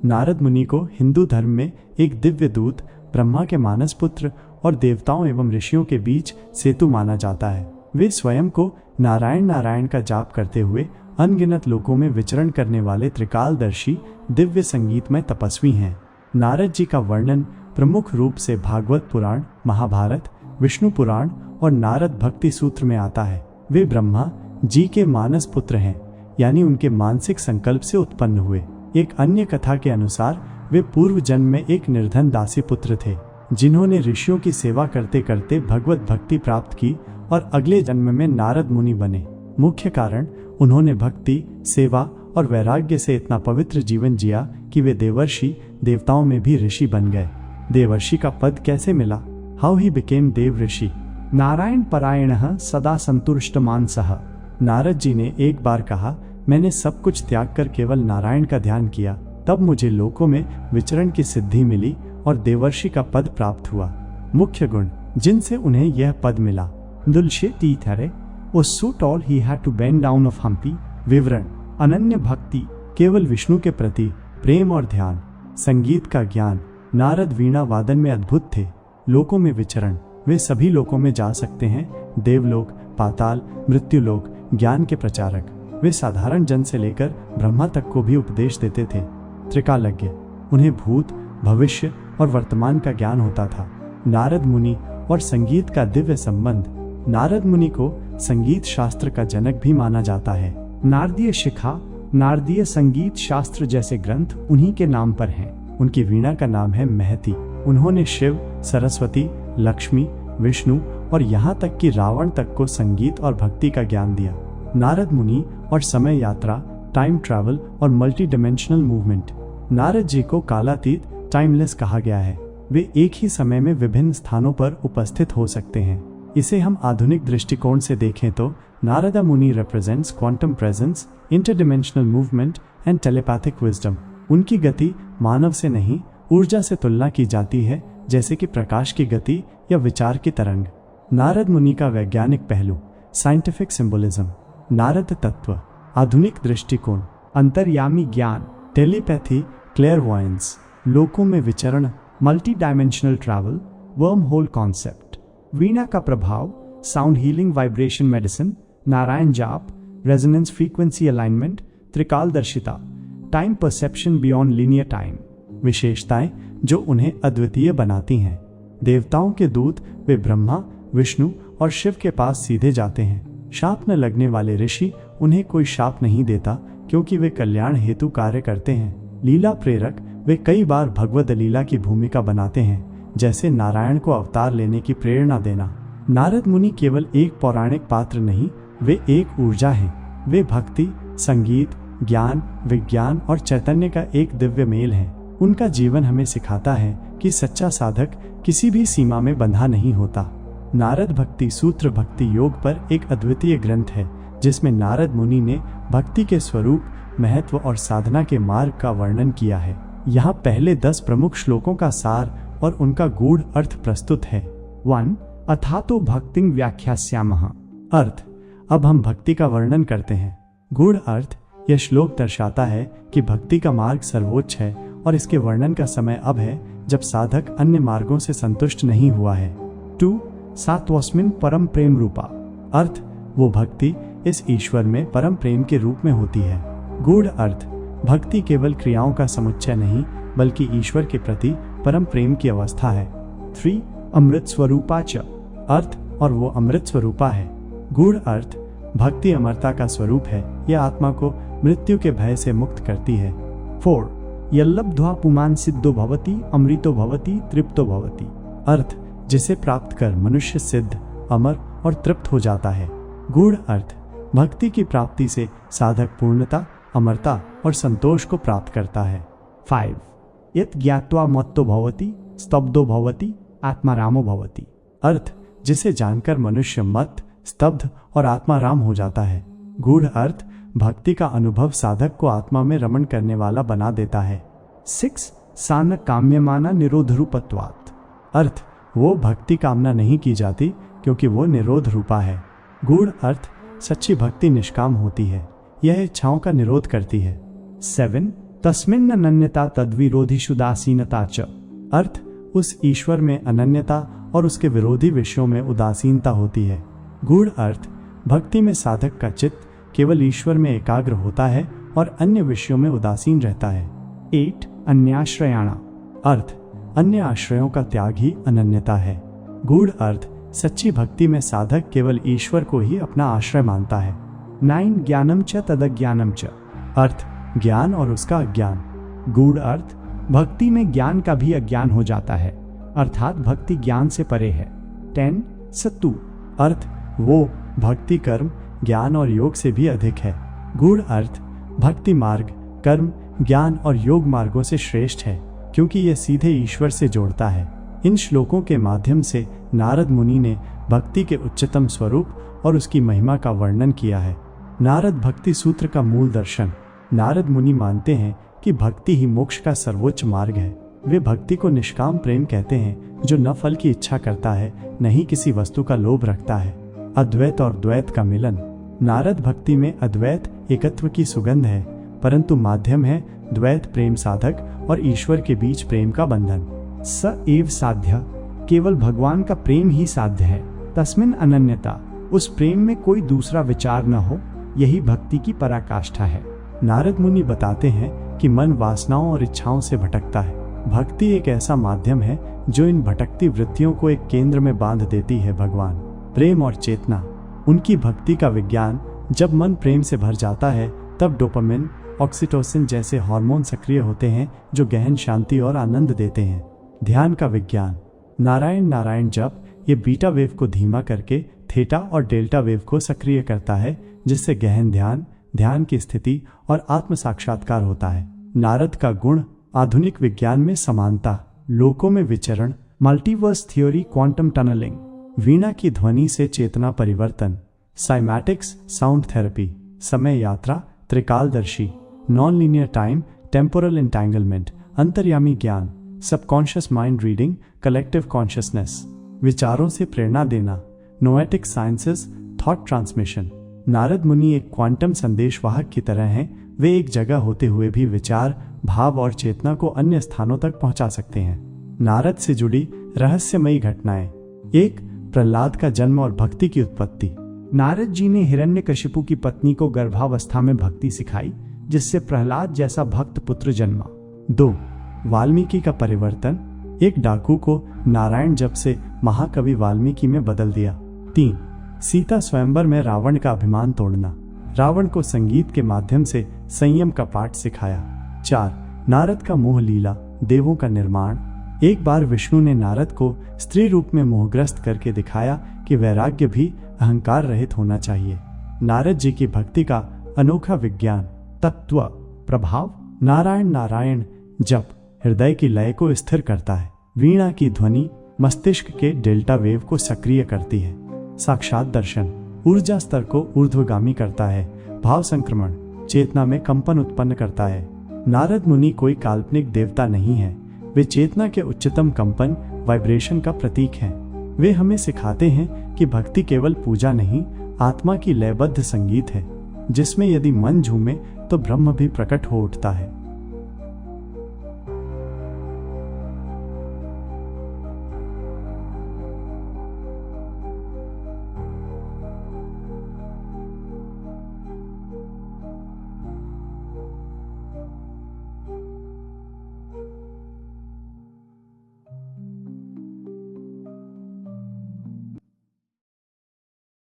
नारद मुनि को हिंदू धर्म में एक दिव्य दूत, ब्रह्मा के मानस पुत्र और देवताओं एवं ऋषियों के बीच सेतु माना जाता है। वे स्वयं को नारायण नारायण का जाप करते हुए अनगिनत लोकों में विचरण करने वाले त्रिकालदर्शी दिव्य संगीतमय तपस्वी हैं। नारद जी का वर्णन प्रमुख रूप से भागवत पुराण, महाभारत, विष्णु पुराण और नारद भक्ति सूत्र में आता है। वे ब्रह्मा जी के मानस पुत्र हैं, यानी उनके मानसिक संकल्प से उत्पन्न हुए। एक अन्य कथा के अनुसार वे पूर्व जन्म में एक निर्धन दासी पुत्र थे, जिन्होंने ऋषियों की सेवा करते करते भगवत भक्ति प्राप्त की और अगले जन्म में नारद मुनि बने। मुख्य कारण, उन्होंने भक्ति, सेवा और वैराग्य से इतना पवित्र जीवन जिया कि वे देवर्षि, देवताओं में भी ऋषि बन गए। देवर्षि का पद कैसे मिला? हाउ ही बिकेम देव ऋषि। नारायण परायणः सदा संतुष्ट मानसः। नारद जी ने एक बार कहा, मैंने सब कुछ त्याग कर केवल नारायण का ध्यान किया, तब मुझे लोकों में विचरण की सिद्धि मिली और देवर्षि का पद प्राप्त हुआ। मुख्य गुण जिनसे उन्हें यह पद मिला: was so tall he had to bend down of Hampi। विवरण: अनन्य भक्ति, केवल विष्णु के प्रति प्रेम और ध्यान, संगीत का ज्ञान। नारद वीणा वादन में अद्भुत थे। लोकों में विचरण, वे सभी लोकों में जा सकते हैं, देवलोक, पाताल, मृत्युलोक, ज्ञान के प्रचारक। वे साधारण जन से लेकर ब्रह्मा तक को भी उपदेश देते थे। त्रिकालज्ञ, उन्हें भूत, भविष्य और वर्तमान का ज्ञान होता था। नारद मुनि और संगीत का दिव्य संबंध। नारद मुनि को संगीत शास्त्र का जनक भी माना जाता है। नारदीय शिखा, नारदीय संगीत शास्त्र जैसे ग्रंथ उन्हीं के नाम पर हैं। उनकी वीणा का नाम है महती। उन्होंने शिव, सरस्वती, लक्ष्मी, विष्णु और यहाँ तक कि रावण तक को संगीत और भक्ति का ज्ञान दिया। नारद मुनि और समय यात्रा, टाइम ट्रैवल और multi dimensional movement. Narad ji को कालातीत, टाइमलेस कहा गया है। वे एक ही समय में विभिन्न स्थानों पर उपस्थित हो सकते हैं। इसे हम आधुनिक दृष्टिकोण से देखें तो Narad Muni represents quantum presence, interdimensional movement and telepathic wisdom. उनकी गति मानव से नहीं, ऊर्जा से तुलना की जाती है, जैसे कि प्रकाश की गति या विचार की तरंग। नारद मुनि का वैज्ञानिक पहलू, साइंटिफिक सिंबलिज्म। नारद तत्व, आधुनिक दृष्टिकोण, अंतर्यामी ज्ञान, टेलीपैथी, क्लेयरवॉयंस, लोकों में विचरण, multi dimensional travel, wormhole concept. Veena का प्रभाव, sound healing, vibration medicine, Narayan जाप, रेजोनेंस फ्रीक्वेंसी अलाइनमेंट, त्रिकालदर्शिता, time perception beyond linear time. विशेषताएं जो उन्हें अद्वितीय बनाती हैं। देवताओं के दूत, वे ब्रह्मा, विष्णु और शिव के पास सीधे जाते हैं। शाप न लगने वाले ऋषि, उन्हें कोई शाप नहीं देता क्योंकि वे कल्याण हेतु कार्य करते हैं। लीला प्रेरक, वे कई बार भगवद लीला की भूमिका बनाते हैं, जैसे नारायण को अवतार लेने की प्रेरणा देना। नारद मुनि केवल एक पौराणिक पात्र नहीं, वे एक ऊर्जा हैं। वे भक्ति, संगीत, ज्ञान, विज्ञान और चैतन्य का एक दिव्य मेल है। उनका जीवन हमें सिखाता है कि सच्चा साधक किसी भी सीमा में बंधा नहीं होता। नारद भक्ति सूत्र भक्ति योग पर एक अद्वितीय ग्रंथ है, जिसमें नारद मुनि ने भक्ति के स्वरूप, महत्व और साधना के मार्ग का वर्णन किया है। यहाँ पहले 10 प्रमुख श्लोकों का सार और उनका गूढ़ अर्थ प्रस्तुत है। 1. अथातो भक्तिं व्याख्यास्यामः। अर्थ, अब हम भक्ति का वर्णन करते हैं। गूढ़ अर्थ, यह श्लोक दर्शाता है कि भक्ति का मार्ग सर्वोच्च है और इसके वर्णन का समय अब है जब साधक अन्य मार्गों से संतुष्ट नहीं हुआ है। 2. सात्वस्मिन् परम प्रेम रूपा। अर्थ, वो भक्ति इस ईश्वर में परम प्रेम के रूप में होती है। गूढ़ अर्थ, भक्ति केवल क्रियाओं का समुच्चय नहीं, बल्कि ईश्वर के प्रति परम प्रेम की अवस्था है। 3. अमृत स्वरूपा च। अर्थ, और वो अमृत स्वरूपा है। गूढ़ अर्थ, भक्ति अमरता का स्वरूप है, यह आत्मा को मृत्यु के भय से मुक्त करती है। 4. यल्लब्ध्वा पुमान् सिद्धो भवति अमृतो भवति तृप्तो भवति। अर्थ, जिसे प्राप्त कर मनुष्य सिद्ध, अमर और तृप्त हो जाता है। गूढ़ अर्थ, भक्ति की प्राप्ति से साधक पूर्णता, अमरता और संतोष को प्राप्त करता है। 5. यत् ज्ञात्वा मत्तो भवति स्तब्धो भवति आत्मारामो भवति। अर्थ, जिसे जानकर मनुष्य मत्त, स्तब्ध और आत्माराम हो जाता है। गूढ़ अर्थ, भक्ति का अनुभव साधक को आत्मा में रमण करने वाला बना देता है। 6. सान काम्यमाना निरोध रूपत्वात्। अर्थ, वो भक्ति कामना नहीं की जाती क्योंकि वो निरोध रूपा है। गूढ़ अर्थ, सच्ची भक्ति निष्काम होती है, यह इच्छाओं का निरोध करती है। 7 तस्मिन् अनन्यता तद्विरोधिषुदासीनता च। अर्थ, उस ईश्वर में अनन्यता और उसके विरोधी विषयों में उदासीनता होती है। गूढ़ अर्थ, भक्ति में साधक का चित्त केवल ईश्वर में एकाग्र होता है और अन्य विषयों में उदासीन रहता है। 8 अन्याश्रयाणा। अर्थ, अन्य आश्रयों का त्याग ही अनन्यता है। गूढ़ अर्थ, सच्ची भक्ति में साधक केवल ईश्वर को ही अपना आश्रय मानता है। 9 ज्ञानम च तदज्ञानम च। अर्थ, ज्ञान और उसका अज्ञान। गूढ़ अर्थ, भक्ति में ज्ञान का भी अज्ञान हो जाता है, अर्थात भक्ति ज्ञान से परे है। 10 सत्तु। अर्थ, वो भक्ति कर्म, ज्ञान और योग से भी अधिक है। गूढ़ अर्थ, भक्ति मार्ग कर्म, ज्ञान और योग मार्गों से श्रेष्ठ है क्योंकि यह सीधे ईश्वर से जोड़ता है। इन श्लोकों के माध्यम से नारद मुनि ने भक्ति के उच्चतम स्वरूप और उसकी महिमा का वर्णन किया है। नारद भक्ति सूत्र का मूल दर्शन। नारद मुनि मानते हैं कि भक्ति ही मोक्ष का सर्वोच्च मार्ग है। वे भक्ति को निष्काम प्रेम कहते हैं जो न फल की इच्छा करता है न ही किसी वस्तु का लोभ रखता है। अद्वैत और द्वैत का मिलन। नारद भक्ति में अद्वैत एकत्व की सुगंध है, परंतु माध्यम है द्वैत प्रेम साधक और ईश्वर के बीच प्रेम का बंधन। स एव साध्य, केवल भगवान का प्रेम ही साध्य है। तस्मिन् अनन्यता, उस प्रेम में कोई दूसरा विचार न हो, यही भक्ति की पराकाष्ठा है। नारद मुनि बताते हैं कि मन वासनाओं और इच्छाओं से भटकता है। भक्ति एक ऐसा माध्यम है जो इन भटकती वृत्तियों को एक केंद्र में बांध देती है। भगवान प्रेम और चेतना, उनकी भक्ति का विज्ञान। जब मन प्रेम से भर जाता है तब डोपामिन, ऑक्सीटोसिन जैसे हार्मोन सक्रिय होते हैं जो गहन शांति और आनंद देते हैं। ध्यान का विज्ञान। नारायण नारायण जप ये बीटा वेव को धीमा करके थीटा और डेल्टा वेव को सक्रिय करता है, जिससे गहन ध्यान, ध्यान की स्थिति और आत्म साक्षात्कार होता है। नारद का गुण। आधुनिक विज्ञान में समानता, लोकों में विचरण, मल्टीवर्स थ्योरी, क्वांटम टनलिंग, वीणा की ध्वनि से चेतना परिवर्तन, साइमैटिक्स, साउंड थेरेपी, समय यात्रा, त्रिकालदर्शी, non linear time, temporal entanglement, अंतर्यामी ज्ञान, subconscious mind reading, collective consciousness, विचारों से प्रेरणा देना, noetic sciences, thought transmission. Narad Muni एक क्वांटम संदेशवाहक की तरह हैं। वे एक जगह होते हुए भी विचार, भाव और चेतना को अन्य स्थानों तक पहुंचा सकते हैं। नारद से जुड़ी रहस्यमयी घटनाएं। 1 प्रहलाद का जन्म और भक्ति की उत्पत्ति। नारद जी ने हिरण्यकशिपु की पत्नी को गर्भावस्था में भक्ति सिखाई, जिससे प्रहलाद जैसा भक्त पुत्र जन्मा। 2 वाल्मीकि का परिवर्तन। एक डाकू को नारायण जप से महाकवि वाल्मीकि में बदल दिया। 3 सीता स्वयंवर में रावण का अभिमान तोड़ना, रावण को संगीत के माध्यम से संयम का पाठ सिखाया। 4 नारद का मोह लीला, देवों का निर्माण। एक बार विष्णु ने नारद को स्त्री रूप में मोहग्रस्त करके दिखाया कि वैराग्य भी अहंकार रहित होना चाहिए। नारद जी की भक्ति का अनोखा विज्ञान। तत्व प्रभाव। नारायण नारायण जप हृदय की लय को स्थिर करता है। वीणा की ध्वनि मस्तिष्क के डेल्टा वेव को सक्रिय करती है। साक्षात दर्शन ऊर्जा स्तर को ऊर्ध्वगामी करता है। भाव संक्रमण चेतना में कंपन उत्पन्न करता है। नारद मुनि कोई काल्पनिक देवता नहीं है, वे चेतना के उच्चतम कंपन, वाइब्रेशन का प्रतीक हैं। वे हमें सिखाते हैं कि भक्ति केवल पूजा नहीं, आत्मा की लयबद्ध संगीत है, जिसमें यदि मन झूमे तो ब्रह्म भी प्रकट हो उठता है।